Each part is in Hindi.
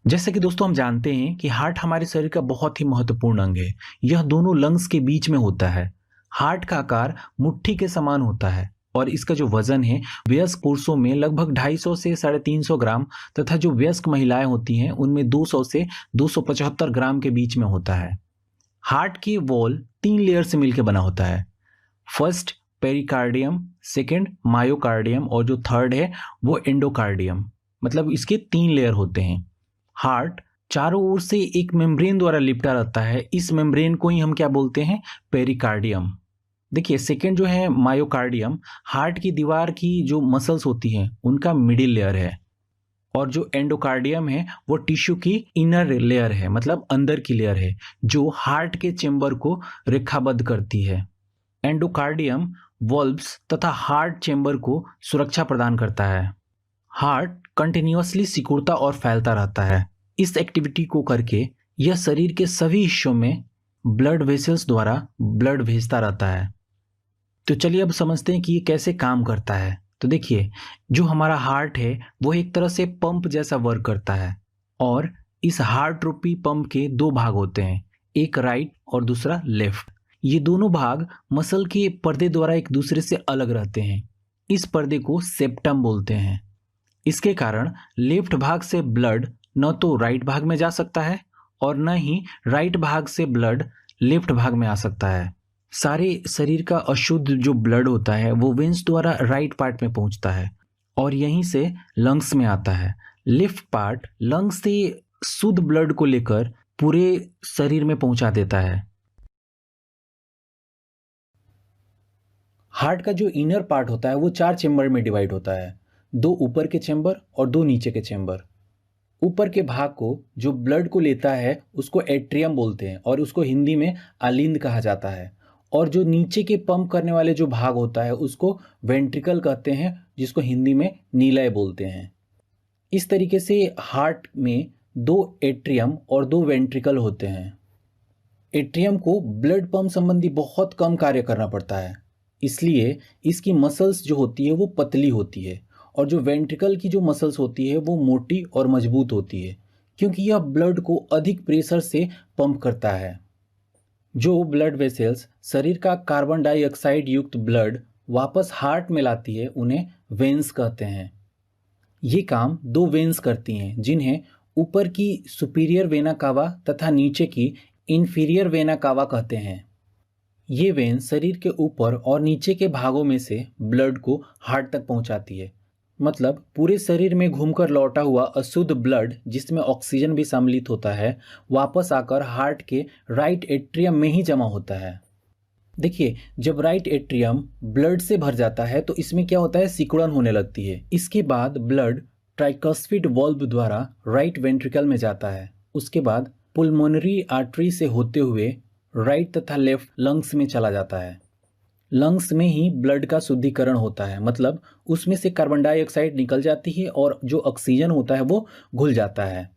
जैसे कि दोस्तों हम जानते हैं कि हार्ट हमारे शरीर का बहुत ही महत्वपूर्ण अंग है। यह दोनों लंग्स के बीच में होता है। हार्ट का आकार मुट्ठी के समान होता है और इसका जो वजन है वयस्क पुरुषों में लगभग 250 से 350 ग्राम तथा जो वयस्क महिलाएं होती हैं उनमें 200 से 275 ग्राम के बीच में होता है। हार्ट की वॉल 3 लेयर से मिलकर बना होता है। फर्स्ट पेरिकार्डियम, सेकेंड मायोकार्डियम और जो थर्ड है वो एंडोकार्डियम। मतलब इसके 3 लेयर होते हैं। हार्ट चारों ओर से एक मेम्ब्रेन द्वारा लिपटा रहता है। इस मेम्ब्रेन को ही हम क्या बोलते हैं? पेरिकार्डियम। देखिए सेकेंड जो है मायोकार्डियम, हार्ट की दीवार की जो मसल्स होती हैं उनका मिडिल लेयर है। और जो एंडोकार्डियम है वो टिश्यू की इनर लेयर है, मतलब अंदर की लेयर है जो हार्ट के चेंबर को रेखाबद्ध करती है। एंडोकार्डियम वॉल्व्स तथा हार्ट चेंबर को सुरक्षा प्रदान करता है। हार्ट कंटिन्यूअसली सिकुड़ता और फैलता रहता है। इस एक्टिविटी को करके यह शरीर के सभी हिस्सों में ब्लड वेसल्स द्वारा ब्लड भेजता रहता है। तो चलिए अब समझते हैं कि ये कैसे काम करता है। तो देखिए, जो हमारा हार्ट है वो एक तरह से पंप जैसा वर्क करता है और इस हार्ट रूपी पंप के 2 भाग होते हैं, एक राइट और दूसरा लेफ्ट। ये दोनों भाग मसल के पर्दे द्वारा एक दूसरे से अलग रहते हैं। इस पर्दे को सेप्टम बोलते हैं। इसके कारण लेफ्ट भाग से ब्लड न तो राइट भाग में जा सकता है और न ही राइट भाग से ब्लड लेफ्ट भाग में आ सकता है। सारे शरीर का अशुद्ध जो ब्लड होता है वो वेंस द्वारा राइट पार्ट में पहुंचता है और यहीं से लंग्स में आता है। लेफ्ट पार्ट लंग्स से शुद्ध ब्लड को लेकर पूरे शरीर में पहुंचा देता है। हार्ट का जो इनर पार्ट होता है वो 4 चेंबर में डिवाइड होता है, 2 ऊपर के चेंबर और 2 नीचे के चेंबर। ऊपर के भाग को जो ब्लड को लेता है उसको एट्रियम बोलते हैं और उसको हिंदी में आलिंद कहा जाता है। और जो नीचे के पंप करने वाले जो भाग होता है उसको वेंट्रिकल कहते हैं, जिसको हिंदी में नीलय बोलते हैं। इस तरीके से हार्ट में 2 एट्रियम और 2 वेंट्रिकल होते हैं। एट्रियम को ब्लड पंप संबंधी बहुत कम कार्य करना पड़ता है, इसलिए इसकी मसल्स जो होती है वो पतली होती है और जो वेंट्रिकल की जो मसल्स होती है वो मोटी और मजबूत होती है, क्योंकि यह ब्लड को अधिक प्रेशर से पंप करता है। जो ब्लड वेसल्स शरीर का कार्बन डाइऑक्साइड युक्त ब्लड वापस हार्ट में लाती है उन्हें वेन्स कहते हैं। ये काम 2 वेन्स करती हैं, जिन्हें ऊपर की सुपीरियर वेना कावा तथा नीचे की इंफीरियर वेना कावा कहते हैं। ये वेन शरीर के ऊपर और नीचे के भागों में से ब्लड को हार्ट तक पहुंचाती है। मतलब पूरे शरीर में घूमकर लौटा हुआ अशुद्ध ब्लड, जिसमें ऑक्सीजन भी सम्मिलित होता है, वापस आकर हार्ट के राइट एट्रियम में ही जमा होता है। देखिए, जब राइट एट्रियम ब्लड से भर जाता है तो इसमें क्या होता है, सिकुड़न होने लगती है। इसके बाद ब्लड ट्राइकस्फिड वाल्व द्वारा राइट वेंट्रिकल में जाता है। उसके बाद पुल्मोनरी आर्टरी से होते हुए राइट तथा लेफ्ट लंग्स में चला जाता है। लंग्स में ही ब्लड का शुद्धिकरण होता है, मतलब उसमें से कार्बन डाइऑक्साइड निकल जाती है और जो ऑक्सीजन होता है वो घुल जाता है।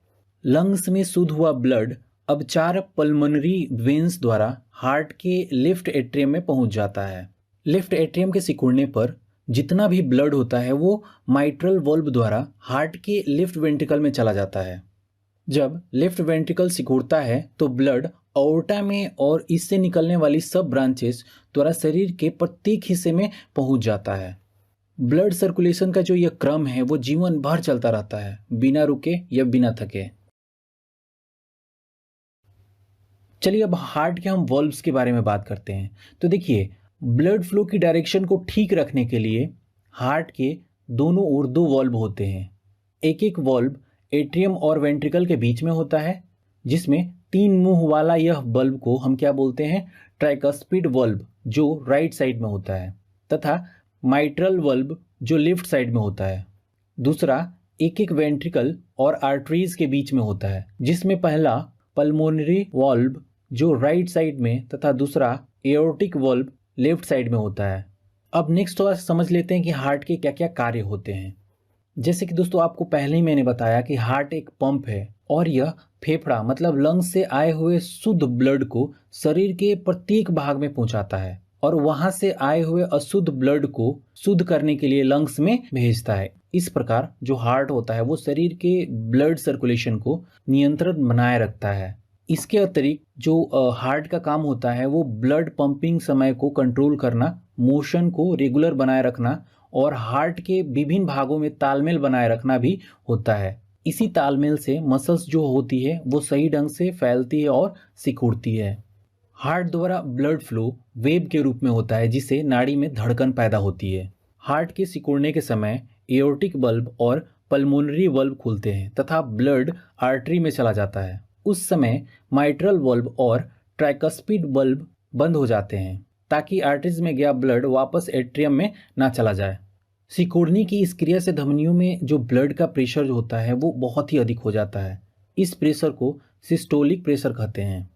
लंग्स में शुद्ध हुआ ब्लड अब 4 पल्मोनरी वेन्स द्वारा हार्ट के लेफ्ट एट्रियम में पहुंच जाता है। लेफ्ट एट्रियम के सिकुड़ने पर जितना भी ब्लड होता है वो माइट्रल वाल्व द्वारा हार्ट के लेफ्ट वेंट्रिकल में चला जाता है। जब लेफ्ट वेंट्रिकल सिकुड़ता है तो ब्लड ऑर्टा में और इससे निकलने वाली सब ब्रांचेस द्वारा शरीर के प्रत्येक हिस्से में पहुंच जाता है। ब्लड सर्कुलेशन का जो यह क्रम है वो जीवन भर चलता रहता है, बिना रुके या बिना थके। चलिए अब हार्ट के हम वॉल्व्स के बारे में बात करते हैं। तो देखिए, ब्लड फ्लो की डायरेक्शन को ठीक रखने के लिए हार्ट के दोनों ओर 2 वॉल्व होते हैं। एक एक वॉल्व एट्रियम और वेंट्रिकल के बीच में होता है, जिसमें 3 मुंह वाला यह बल्ब को हम क्या बोलते हैं, ट्राइकस्पिड वल्ब, जो राइट साइड में होता है, तथा माइट्रल वल्ब जो लेफ्ट साइड में होता है। दूसरा एक एक वेंट्रिकल और आर्टरीज के बीच में होता है, जिसमें पहला पल्मोनरी वल्ब जो राइट साइड में तथा दूसरा एओर्टिक वल्ब लेफ्ट साइड में होता है। अब नेक्स्ट थोड़ा समझ लेते हैं कि हार्ट के क्या क्या कार्य होते हैं। जैसे कि दोस्तों आपको पहले ही मैंने बताया कि हार्ट एक पंप है और यह फेफड़ा मतलब लंग्स से आए हुए शुद्ध ब्लड को शरीर के प्रत्येक भाग में पहुंचाता है और वहां से आए हुए अशुद्ध ब्लड को शुद्ध करने के लिए लंग्स में भेजता है। इस प्रकार जो हार्ट होता है वो शरीर के ब्लड सर्कुलेशन को नियंत्रित बनाए रखता है। इसके अतिरिक्त जो हार्ट का काम होता है वो ब्लड पंपिंग समय को कंट्रोल करना, मोशन को रेगुलर बनाए रखना और हार्ट के विभिन्न भागों में तालमेल बनाए रखना भी होता है। इसी तालमेल से मसल्स जो होती है वो सही ढंग से फैलती है और सिकुड़ती है। हार्ट द्वारा ब्लड फ्लो वेव के रूप में होता है जिससे नाड़ी में धड़कन पैदा होती है। हार्ट के सिकुड़ने के समय एओर्टिक बल्ब और पल्मोनरी बल्ब खुलते हैं तथा ब्लड आर्टरी में चला जाता है। उस समय माइट्रल बल्ब और ट्राइकस्पिड बल्ब बंद हो जाते हैं ताकि आर्टरीज में गया ब्लड वापस एट्रियम में ना चला जाए। सिकुड़ने की इस क्रिया से धमनियों में जो ब्लड का प्रेशर जो होता है वो बहुत ही अधिक हो जाता है। इस प्रेशर को सिस्टोलिक प्रेशर कहते हैं।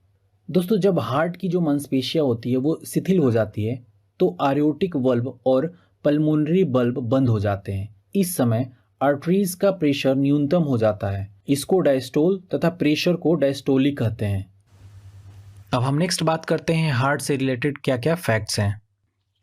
दोस्तों, जब हार्ट की जो मांसपेशियां होती है वो शिथिल हो जाती है तो आर्योटिक बल्ब और पल्मोनरी बल्ब बंद हो जाते हैं। इस समय आर्टरीज का प्रेशर न्यूनतम हो जाता है। इसको डायस्टोल तथा प्रेशर को डायस्टोलिक कहते हैं। अब हम नेक्स्ट बात करते हैं हार्ट से रिलेटेड क्या क्या फैक्ट्स हैं।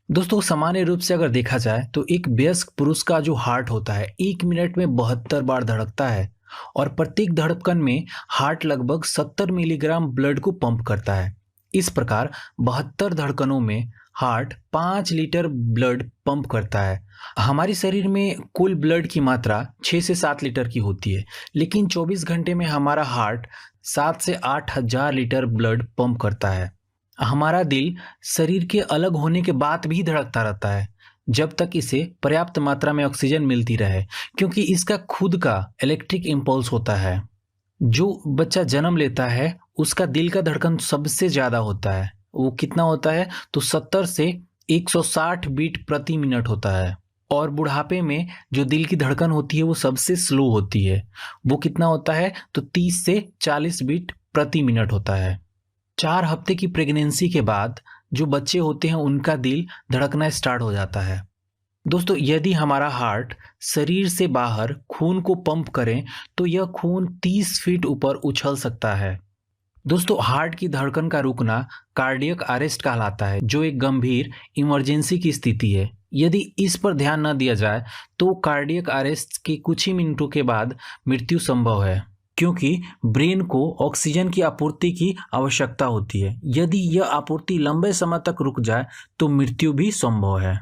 दोस्तों, सामान्य रूप से अगर देखा जाए तो एक वयस्क पुरुष का जो हार्ट होता है 1 मिनट में 72 बार धड़कता है और प्रत्येक धड़कन में हार्ट लगभग 70 मिलीग्राम ब्लड को पंप करता है। इस प्रकार 72 धड़कनों में हार्ट 5 लीटर ब्लड पंप करता है। हमारे शरीर में कुल ब्लड की मात्रा 6 से 7 लीटर की होती है, लेकिन 24 घंटे में हमारा हार्ट 7 से 8 हजार लीटर ब्लड पंप करता है। हमारा दिल शरीर के अलग होने के बाद भी धड़कता रहता है जब तक इसे पर्याप्त मात्रा में ऑक्सीजन मिलती रहे, क्योंकि इसका खुद का इलेक्ट्रिक इम्पल्स होता है। जो बच्चा जन्म लेता है उसका दिल का धड़कन सबसे ज़्यादा होता है। वो कितना होता है तो 70 से 160 बीट प्रति मिनट होता है। और बुढ़ापे में जो दिल की धड़कन होती है वो सबसे स्लो होती है। वो कितना होता है तो 30 से 40 बीट प्रति मिनट होता है। 4 हफ्ते की प्रेगनेंसी के बाद जो बच्चे होते हैं उनका दिल धड़कना स्टार्ट हो जाता है। दोस्तों, यदि हमारा हार्ट शरीर से बाहर खून को पंप करें तो यह खून 30 फीट ऊपर उछल सकता है। दोस्तों, हार्ट की धड़कन का रुकना कार्डियक अरेस्ट कहलाता है, जो एक गंभीर इमरजेंसी की स्थिति है। यदि इस पर ध्यान न दिया जाए तो कार्डियक अरेस्ट के कुछ ही मिनटों के बाद मृत्यु संभव है, क्योंकि ब्रेन को ऑक्सीजन की आपूर्ति की आवश्यकता होती है। यदि यह आपूर्ति लंबे समय तक रुक जाए तो मृत्यु भी संभव है।